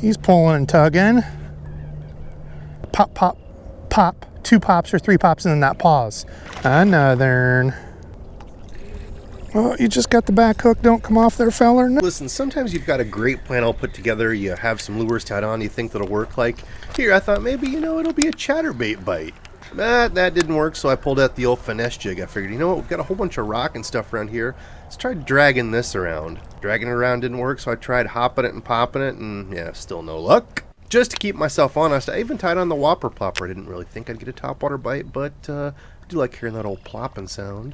He's pulling and tugging. Pop, pop, pop. 2 pops or 3 pops and then that pause. Another. Well, you just got the back hook. Don't come off there, feller. No. Listen, sometimes you've got a great plan all put together. You have some lures tied on. You think that'll work. Like here, I thought maybe, you know, it'll be a chatterbait bite. That didn't work, so I pulled out the old finesse jig. I figured, you know what, we've got a whole bunch of rock and stuff around here. Let's try dragging this around. Dragging it around didn't work, so I tried hopping it and popping it, and yeah, still no luck. Just to keep myself honest, I even tied on the whopper plopper. I didn't really think I'd get a topwater bite, but I do like hearing that old plopping sound.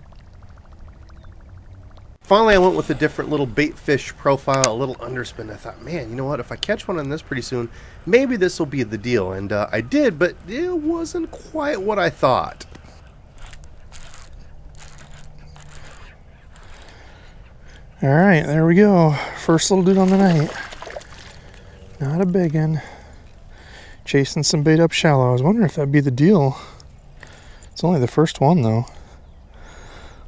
Finally, I went with a different little baitfish profile, a little underspin. I thought, man, you know what? If I catch one on this pretty soon, maybe this will be the deal. And I did, but it wasn't quite what I thought. All right, there we go. First little dude on the night. Not a big one. Chasing some bait up shallow. I was wondering if that'd be the deal. It's only the first one, though.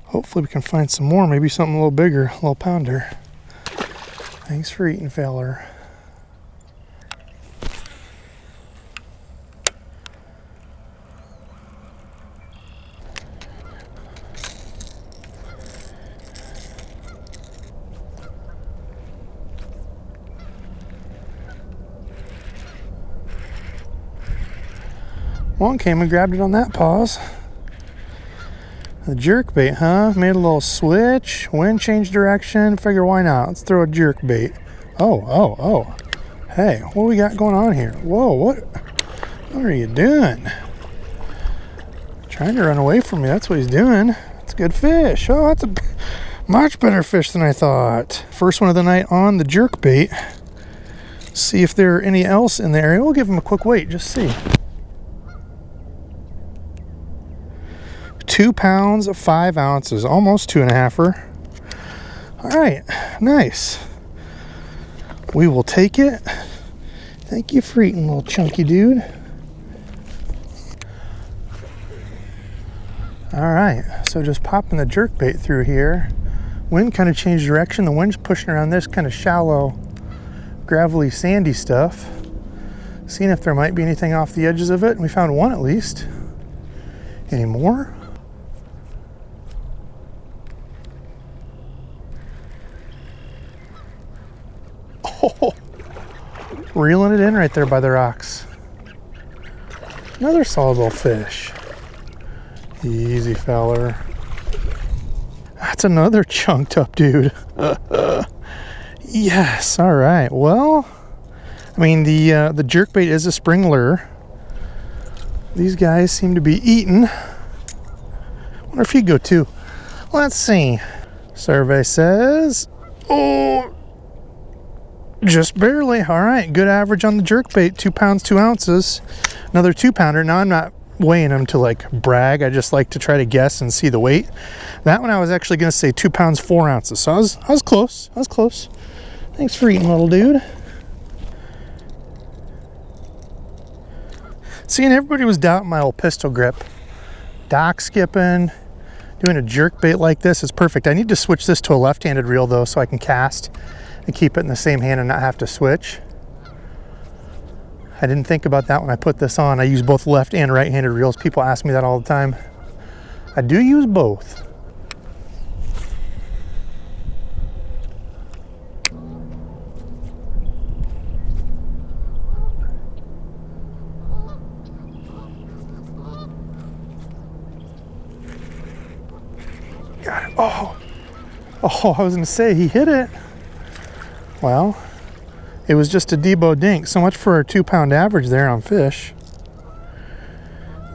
Hopefully we can find some more, maybe something a little bigger, a little pounder. Thanks for eating, feller. One came and grabbed it on that pause. The jerkbait, huh? Made a little switch, wind changed direction. Figure why not? Let's throw a jerkbait. Oh. Hey, what we got going on here? Whoa, what are you doing? Trying to run away from me. That's what he's doing. That's a good fish. Oh, that's a much better fish than I thought. First one of the night on the jerkbait. See if there are any else in the area. We'll give him a quick wait, just see. 2 pounds, 5 ounces, almost 2.5-er. All right, nice. We will take it. Thank you for eating, little chunky dude. All right, so just popping the jerkbait through here. Wind kind of changed direction. The wind's pushing around this kind of shallow, gravelly, sandy stuff. Seeing if there might be anything off the edges of it. We found one at least. Any more? Oh, reeling it in right there by the rocks. Another solid little fish. Easy, feller. That's another chunked up dude. Yes, all right. Well, I mean, the jerkbait is a spring lure. These guys seem to be eating. Wonder if he'd go too. Let's see. Survey says, oh, just barely. All right, good average on the jerkbait. 2 pounds, 2 ounces. Another 2-pounder. Now I'm not weighing them to like brag. I just like to try to guess and see the weight. That one I was actually going to say 2 pounds, 4 ounces. So I was close. I was close. Thanks for eating, little dude. Seeing everybody was doubting my old pistol grip. Dock skipping. Doing a jerkbait like this is perfect. I need to switch this to a left-handed reel though so I can cast and keep it in the same hand and not have to switch. I didn't think about that when I put this on. I use both left and right-handed reels. People ask me that all the time. I do use both. Got it. Oh, I was gonna say he hit it. Well, it was just a Debo dink. So much for a 2-pound average there on fish.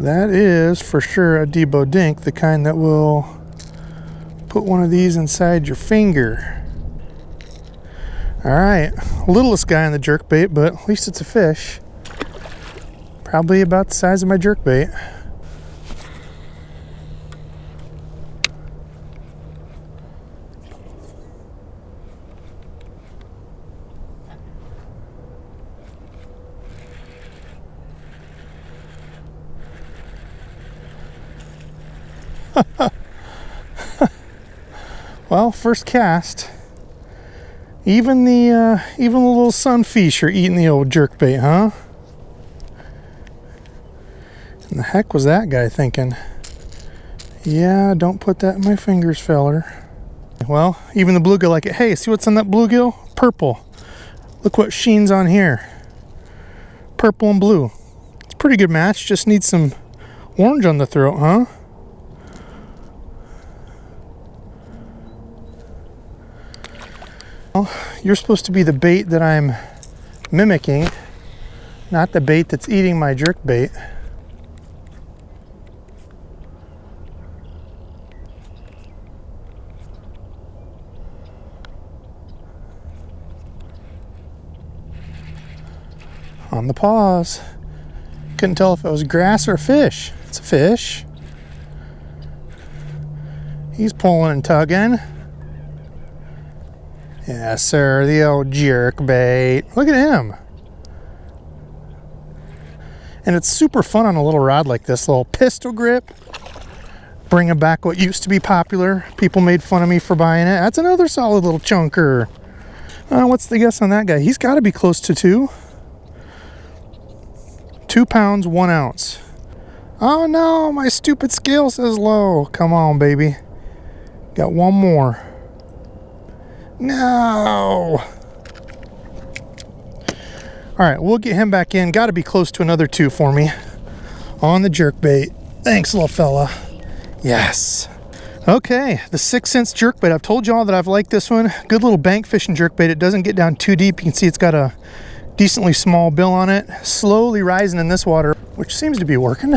That is for sure a Debo dink, the kind that will put one of these inside your finger. All right, littlest guy on the jerkbait, but at least it's a fish. Probably about the size of my jerkbait. Well, first cast, Even the little sunfish are eating the old jerkbait, huh? And the heck was that guy thinking? Yeah, don't put that in my fingers, feller. Well, even the bluegill like it. Hey, see what's on that bluegill? Purple. Look what sheen's on here. Purple and blue. It's a pretty good match. Just needs some orange on the throat, huh? Well, you're supposed to be the bait that I'm mimicking, not the bait that's eating my jerkbait. On the paws. Couldn't tell if it was grass or a fish. It's a fish. He's pulling and tugging. Yes, sir, the old jerkbait. Look at him. And it's super fun on a little rod like this, little pistol grip. Bringing back what used to be popular. People made fun of me for buying it. That's another solid little chunker. What's the guess on that guy? He's got to be close to 2. 2 pounds, 1 ounce. Oh no, my stupid scale says low. Come on, baby. Got one more. No. All right, we'll get him back in. Got to be close to another 2 for me on the jerkbait. Thanks, little fella. Yes. Okay, the 6 cents jerkbait. I've told y'all that I've liked this one. Good little bank fishing jerkbait. It doesn't get down too deep. You can see it's got a decently small bill on it. Slowly rising in this water, which seems to be working.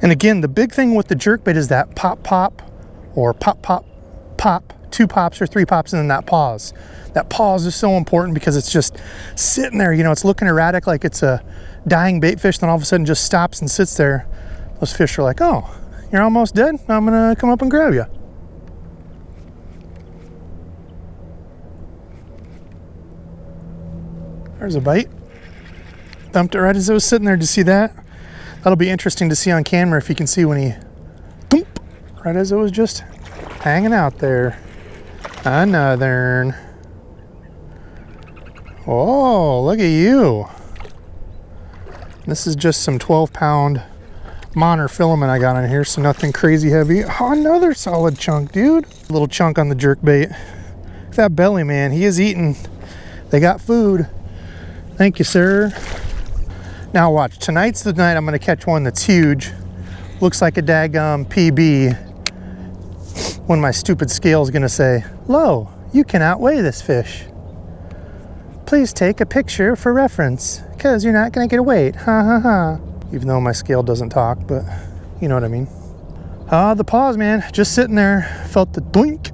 And again, the big thing with the jerkbait is that pop or pop 2 pops or 3 pops and then that pause. That pause is so important because it's just sitting there, you know, it's looking erratic like it's a dying bait fish, then all of a sudden just stops and sits there. Those fish are like, oh, you're almost dead? I'm gonna come up and grab you. There's a bite. Dumped it right as it was sitting there. Did you see that? That'll be interesting to see on camera if you can see when he thump, right as it was just hanging out there. Another. Oh, look at you. This is just some 12-pound monofilament I got on here, so nothing crazy heavy. Oh, another solid chunk, dude. A little chunk on the jerkbait. That belly, man, he is eating. They got food. Thank you, sir. Now watch, tonight's the night I'm gonna catch one that's huge. Looks like a daggum PB. When my stupid scale is gonna say, "Lo, you cannot weigh this fish. Please take a picture for reference, because you're not gonna get a weight, ha ha ha." Even though my scale doesn't talk, but you know what I mean. The pause, man, just sitting there, felt the blink.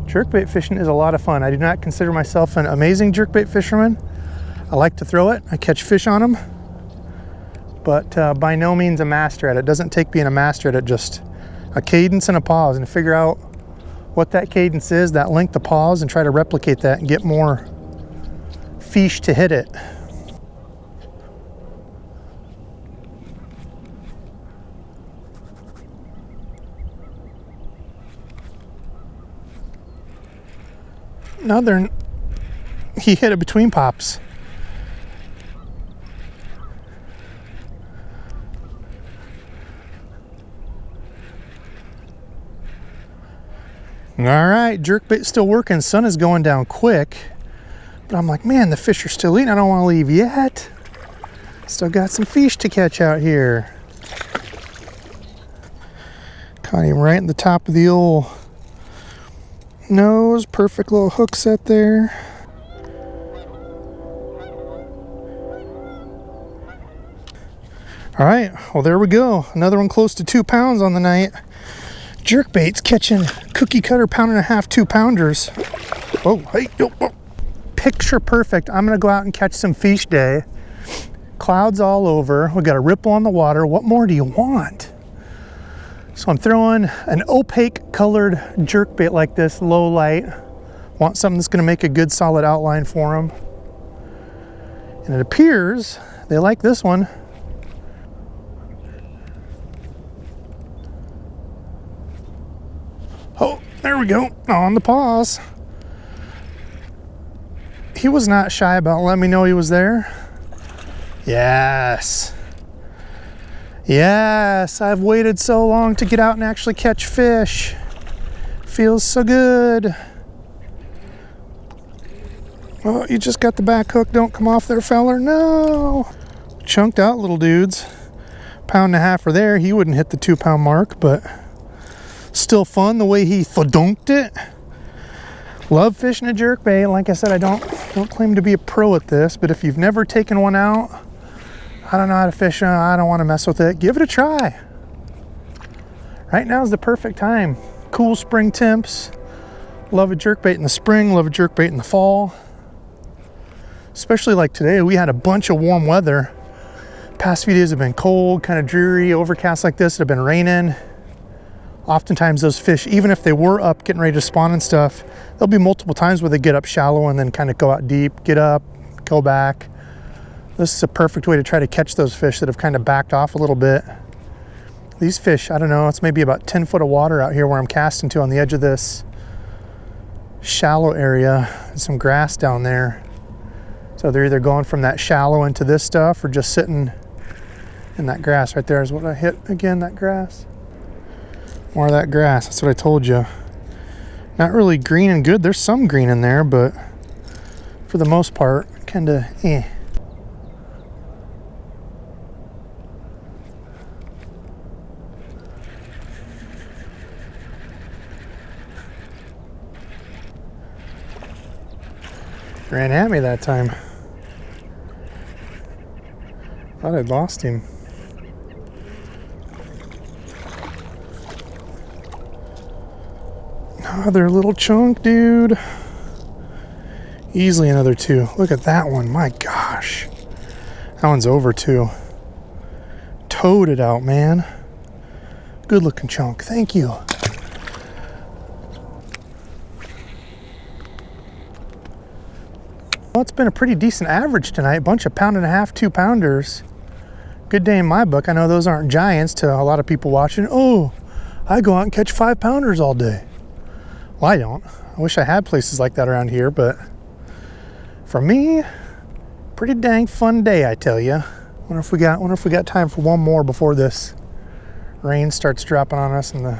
Jerkbait fishing is a lot of fun. I do not consider myself an amazing jerkbait fisherman. I like to throw it, I catch fish on them, but by no means a master at it. It doesn't take being a master at it, just a cadence and a pause, and figure out what that cadence is, that length of pause, and try to replicate that and get more fish to hit it. Another, he hit it between pops. All right, jerkbait still working. Sun is going down quick, but I'm like, man, the fish are still eating. I don't want to leave yet. Still got some fish to catch out here. Caught him right in the top of the old nose. Perfect little hook set there. All right, well, there we go. Another one close to 2 pounds on the night. Jerkbait's catching cookie cutter 1.5 pound, 2 pounders. Oh, hey, oh. Picture perfect. I'm gonna go out and catch some fish day. Clouds all over. We got a ripple on the water. What more do you want? So I'm throwing an opaque colored jerkbait like this, low light. Want something that's gonna make a good solid outline for them. And it appears they like this one. Oh, There we go, on the pause. He was not shy about letting me know he was there. Yes. Yes, I've waited so long to get out and actually catch fish. Feels so good. Oh, you just got the back hook. Don't come off there, feller. No. Chunked out little dudes. £1.5 for there. He wouldn't hit the 2-pound mark, but still fun the way he thudunked it. Love fishing a jerkbait. Like I said, I don't claim to be a pro at this, but if you've never taken one out, I don't know how to fish, I don't want to mess with it, give it a try. Right now is the perfect time. Cool spring temps. Love a jerkbait in the spring, love a jerkbait in the fall. Especially like today, we had a bunch of warm weather. Past few days have been cold, kind of dreary, overcast like this. It have been raining. Oftentimes those fish, even if they were up getting ready to spawn and stuff, there'll be multiple times where they get up shallow and then kind of go out deep, get up, go back. This is a perfect way to try to catch those fish that have kind of backed off a little bit. These fish, I don't know, it's maybe about 10 foot of water out here where I'm casting to on the edge of this shallow area. There's some grass down there. So they're either going from that shallow into this stuff or just sitting in that grass right there is what I hit again, that grass. More of that grass, that's what I told you. Not really green and good. There's some green in there, but for the most part, kind of eh. Ran at me that time. Thought I'd lost him. Another little chunk, dude. Easily another 2. Look at that one, my gosh. That one's over too. Towed it out, man. Good looking chunk, thank you. Well, it's been a pretty decent average tonight. Bunch of £1.5, 2-pounders. Good day in my book. I know those aren't giants to a lot of people watching. Oh, I go out and catch 5-pounders all day. Well, I don't. I wish I had places like that around here, but for me, pretty dang fun day, I tell you. Wonder if we got time for one more before this rain starts dropping on us and the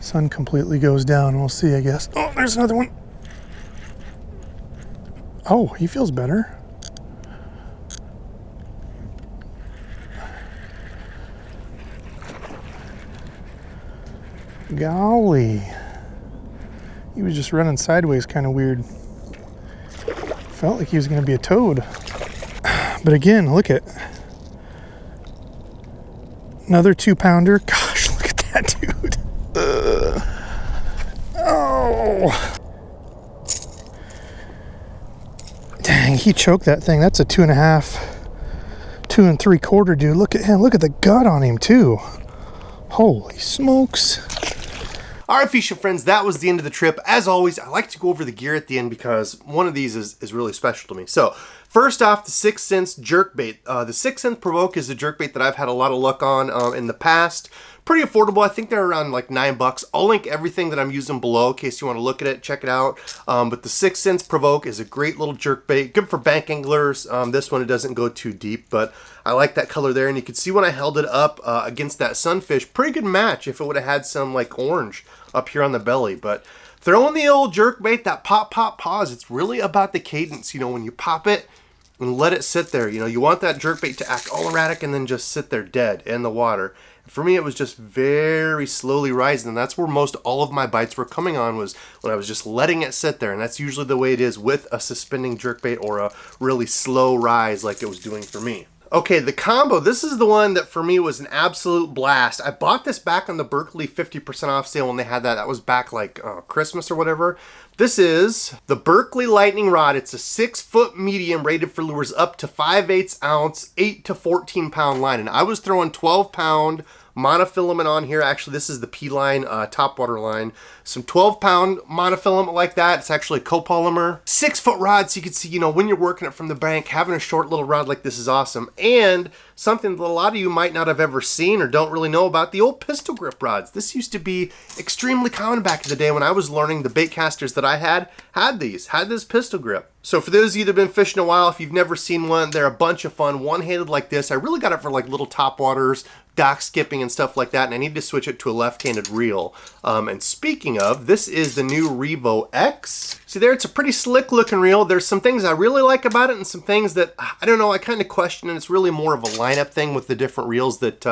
sun completely goes down. We'll see, I guess. Oh, there's another one. Oh, he feels better. Golly. He was just running sideways, kind of weird. Felt like he was going to be a toad. But again, look at another 2-pounder. Gosh, look at that dude. Oh. Dang, he choked that thing. That's a 2.5, 2 3/4, dude. Look at him. Look at the gut on him too. Holy smokes. All right, fishing friends, that was the end of the trip. As always, I like to go over the gear at the end because one of these is really special to me. So first off, the 6th Sense jerkbait. The 6th Sense Provoke is a jerkbait that I've had a lot of luck on in the past. Pretty affordable. I think they're around like $9. I'll link everything that I'm using below in case you want to look at it, check it out. But the 6th Sense Provoke is a great little jerkbait. Good for bank anglers. This one, it doesn't go too deep, but I like that color there. And you can see when I held it up against that sunfish, pretty good match if it would have had some like orange up here on the belly. But throwing the old jerkbait, that pop, pop, pause, it's really about the cadence. You know, when you pop it and let it sit there, you know, you want that jerkbait to act all erratic and then just sit there dead in the water. For me, it was just very slowly rising, and that's where most all of my bites were coming on, was when I was just letting it sit there. And that's usually the way it is with a suspending jerkbait or a really slow rise like it was doing for me. Okay, the combo, this is the one that for me was an absolute blast. I bought this back on the Berkeley 50% off sale when they had that. That was back like Christmas or whatever. This is the Berkeley Lightning Rod. It's a 6-foot medium rated for lures up to 5/8 ounce, 8 to 14 pound line. And I was throwing 12-pound monofilament on here. Actually, this is the P-line, Topwater line. Some 12-pound monofilament like that. It's actually copolymer. 6-foot rod, so you can see, you know, when you're working it from the bank, having a short little rod like this is awesome. And something that a lot of you might not have ever seen or don't really know about, the old pistol grip rods. This used to be extremely common back in the day when I was learning. The baitcasters that I had this pistol grip. So for those of you that have been fishing a while, if you've never seen one, they're a bunch of fun. One-handed like this. I really got it for like little topwaters, dock skipping and stuff like that, and I need to switch it to a left-handed reel. And speaking of, this is the new Revo X. See there, it's a pretty slick looking reel. There's some things I really like about it and some things that, I don't know, I kind of question, and it's really more of a lineup thing with the different reels that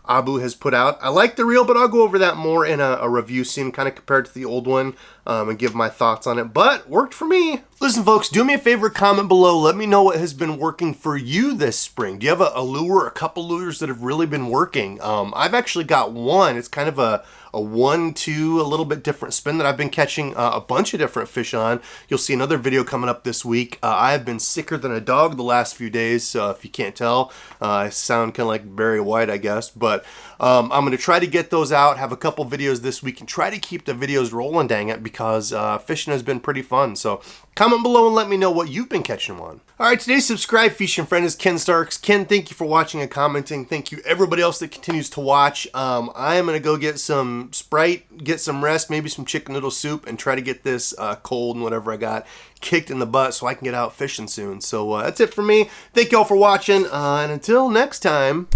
Abu has put out. I like the reel, but I'll go over that more in a review soon, kind of compared to the old one, and give my thoughts on it, but worked for me. Listen folks, do me a favor, comment below, let me know what has been working for you this spring. Do you have a lure, a couple lures that have really been working? I've actually got one. It's kind of a 1-2, a little bit different spin that I've been catching a bunch of different fish on. You'll see another video coming up this week. I have been sicker than a dog the last few days, so if you can't tell, I sound kind of like Barry White, I guess, but I'm going to try to get those out, have a couple videos this week, and try to keep the videos rolling, dang it, because fishing has been pretty fun. So comment below and let me know what you've been catching on. All right, today's subscribe fishing friend is Ken Starks. Ken, thank you for watching and commenting. Thank you everybody else that continues to watch. I am going to go get some Sprite, get some rest, maybe some chicken noodle soup, and try to get this cold and whatever I got kicked in the butt so I can get out fishing soon. So that's it for me. Thank you all for watching, and until next time.